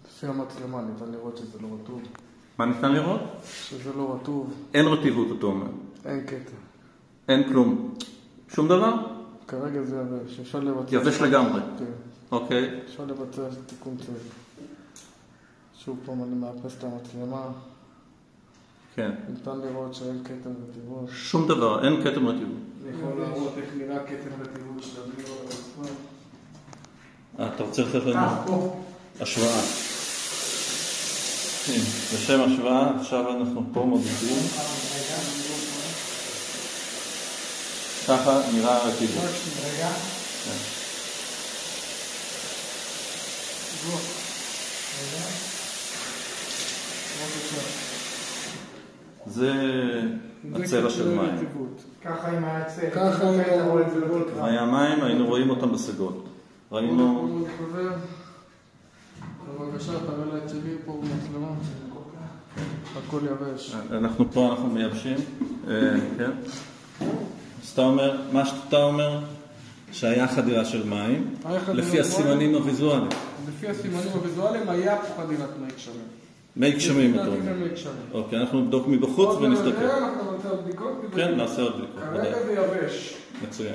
לפי המצלמה ניתן לראות שזה לא רטוב. מה ניתן לראות? שזה לא רטוב. אין רטיבות, אתה אומר. אין קטע. אין כלום. שום דבר? כרגע זה יבש. אפשר לבצע... יבש לגמרי. כן. אוקיי. אפשר לבצע תיקון צבע. שוב פעם אני מאפס את המצלמה. כן. ניתן לראות שאין כתם רטיבות. שום דבר, אין כתם רטיבות. אני יכול להראות איך נראה כתם רטיבות של הביור על הרצפה. אתה רוצה לתת לנו השוואה. לשם השוואה, עכשיו אנחנו פה מודדים. ככה נראה הרטיבות. רגע. זה הצבע של מים. ככה אם היה צבע. ככה אם היה צבע. היה מים, היינו רואים אותם בסגות. ראינו... בבקשה, תראה לה את שלי פה במצלמה. הכל יבש. אנחנו פה, אנחנו מייבשים. כן. אז אתה אומר, מה שאתה אומר, שהיה חדירה של מים, לפי הסימנים הוויזואליים. לפי הסימנים הוויזואליים היה פה חדירת מי גשמים. מי גשמים אתה אומר. אוקיי, אנחנו נבדוק מבחוץ ונסתכל. אנחנו נעשה עוד בדיקות. כן, נעשה עוד בדיקות. כרגע זה יבש. מצוין.